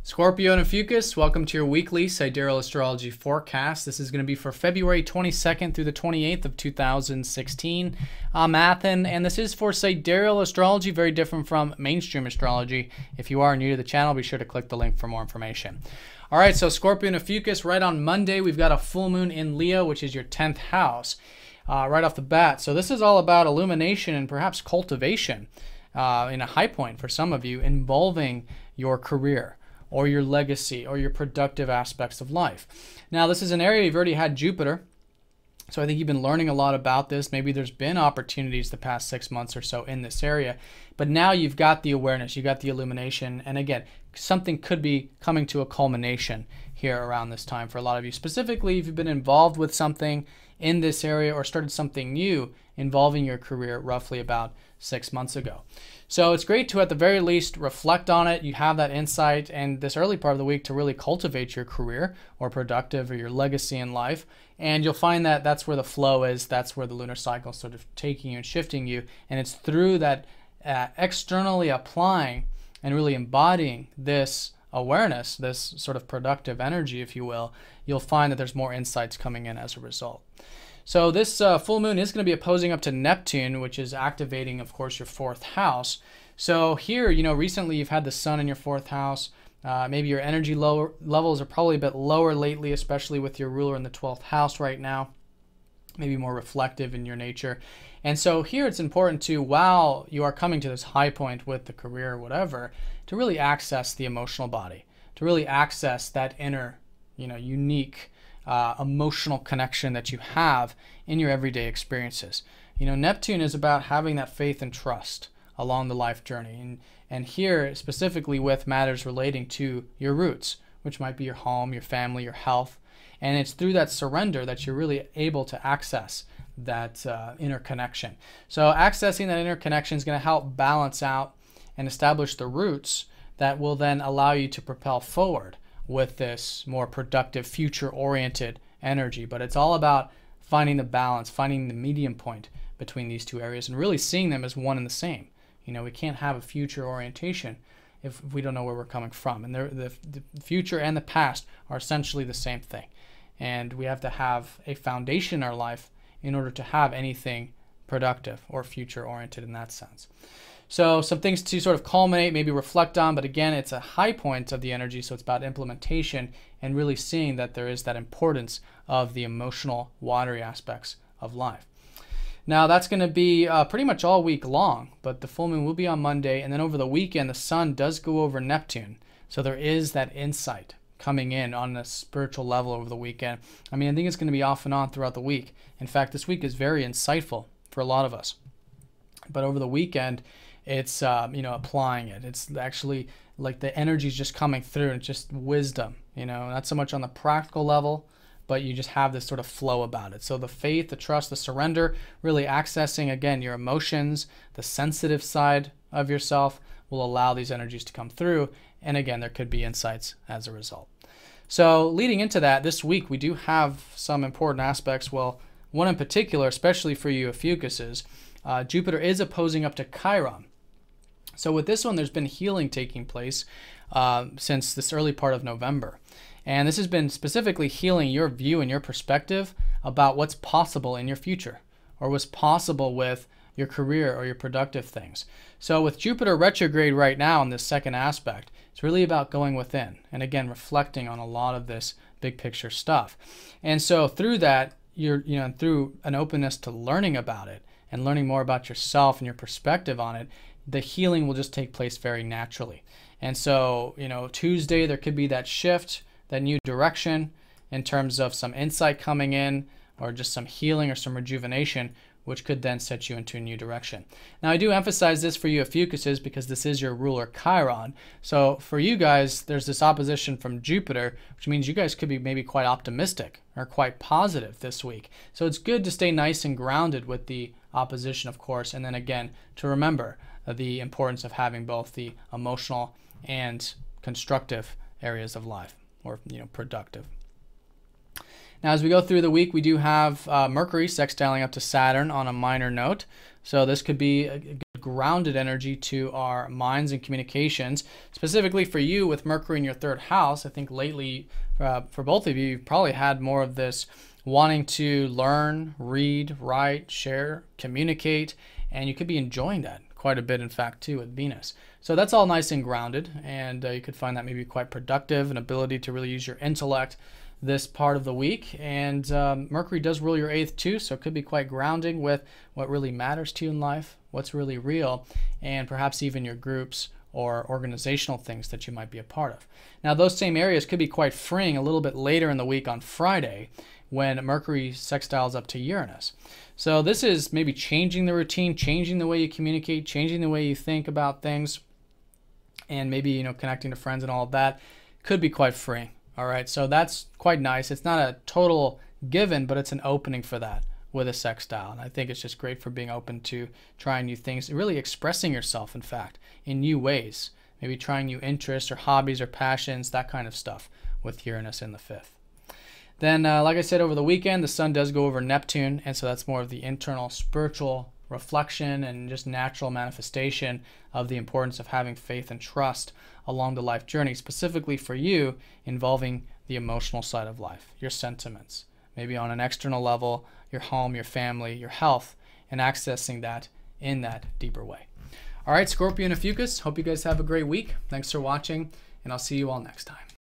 Scorpio and Ophiuchus, welcome to your weekly Sidereal Astrology forecast. This is going to be for February 22nd through the 28th of 2016. I'm Athen, and this is for Sidereal Astrology, very different from mainstream astrology. If you are new to the channel, be sure to click the link for more information. All right, so Scorpio and Ophiuchus, right on Monday, we've got a full moon in Leo, which is your 10th house, right off the bat. So this is all about illumination and perhaps cultivation in a high point for some of you, involving your career, or your legacy, or your productive aspects of life. Now, this is an area you've already had Jupiter, so I think you've been learning a lot about this. Maybe there's been opportunities the past 6 months or so in this area, but now you've got the awareness, you got the illumination, and again, something could be coming to a culmination here around this time for a lot of you. Specifically, if you've been involved with something in this area or started something new involving your career roughly about 6 months ago. So it's great to, at the very least, reflect on it. You have that insight and this early part of the week to really cultivate your career or productive or your legacy in life. And you'll find that that's where the flow is. That's where the lunar cycle is sort of taking you and shifting you. And it's through that externally applying and really embodying this awareness, this sort of productive energy, if you will, you'll find that there's more insights coming in as a result. So this full moon is going to be opposing up to Neptune, which is activating, of course, your 4th house. So here, you know, recently you've had the sun in your 4th house. Maybe your energy levels are probably a bit lower lately, especially with your ruler in the 12th house right now. Maybe more reflective in your nature. And so here it's important to, while you are coming to this high point with the career or whatever, to really access the emotional body, to really access that inner, unique emotional connection that you have in your everyday experiences. Neptune is about having that faith and trust along the life journey. And here specifically with matters relating to your roots, which might be your home, your family, your health. And it's through that surrender that you're really able to access that inner connection. So accessing that inner connection is going to help balance out and establish the roots that will then allow you to propel forward with this more productive, future-oriented energy. But it's all about finding the balance, finding the medium point between these two areas and really seeing them as one and the same. We can't have a future orientation if we don't know where we're coming from. And the future and the past are essentially the same thing. And we have to have a foundation in our life in order to have anything productive or future-oriented in that sense. So some things to sort of culminate, maybe reflect on, but again, it's a high point of the energy, so it's about implementation and really seeing that there is that importance of the emotional, watery aspects of life. Now, that's going to be pretty much all week long, but the full moon will be on Monday, and then over the weekend, the sun does go over Neptune, so there is that insight coming in on a spiritual level over the weekend. I think it's going to be off and on throughout the week. In fact, this week is very insightful for a lot of us. But over the weekend, it's, applying it. It's actually like the energy is just coming through and it's just wisdom, not so much on the practical level, but you just have this sort of flow about it. So the faith, the trust, the surrender, really accessing, again, your emotions, the sensitive side of yourself will allow these energies to come through. And again, there could be insights as a result. So leading into that, this week we do have some important aspects. Well, one in particular, especially for you Ophiuchuses, Jupiter is opposing up to Chiron. So with this one, there's been healing taking place since this early part of November. And this has been specifically healing your view and your perspective about what's possible in your future or what's possible with your career or your productive things. So with Jupiter retrograde right now in this second aspect, it's really about going within and again reflecting on a lot of this big picture stuff. And so through that, through an openness to learning about it and learning more about yourself and your perspective on it, the healing will just take place very naturally. And so, Tuesday there could be that shift, that new direction in terms of some insight coming in or just some healing or some rejuvenation, which could then set you into a new direction. Now, I do emphasize this for you Ophiuchuses because this is your ruler Chiron. So for you guys, there's this opposition from Jupiter, which means you guys could be maybe quite optimistic or quite positive this week. So it's good to stay nice and grounded with the opposition, of course, and then again, to remember the importance of having both the emotional and constructive areas of life, or productive. Now, as we go through the week, we do have Mercury sextiling up to Saturn on a minor note. So this could be a good grounded energy to our minds and communications. Specifically for you with Mercury in your third house, I think lately for both of you, you've probably had more of this wanting to learn, read, write, share, communicate, and you could be enjoying that quite a bit, in fact, too, with Venus. So that's all nice and grounded, and you could find that maybe quite productive, an ability to really use your intellect this part of the week. And Mercury does rule your 8th too, so it could be quite grounding with what really matters to you in life, what's really real, and perhaps even your groups or organizational things that you might be a part of. Now, those same areas could be quite freeing a little bit later in the week on Friday when Mercury sextiles up to Uranus. So this is maybe changing the routine, changing the way you communicate, changing the way you think about things, and maybe, you know, connecting to friends and all of that could be quite freeing. All right, so that's quite nice. It's not a total given, but it's an opening for that with a sextile. And I think it's just great for being open to trying new things, really expressing yourself, in fact, in new ways. Maybe trying new interests or hobbies or passions, that kind of stuff with Uranus in the 5th. Then, like I said, over the weekend, the sun does go over Neptune, and so that's more of the internal spiritual reflection and just natural manifestation of the importance of having faith and trust along the life journey, specifically for you, involving the emotional side of life, your sentiments, maybe on an external level, your home, your family, your health, and accessing that in that deeper way. All right, Scorpio and Ophiuchus, hope you guys have a great week. Thanks for watching, and I'll see you all next time.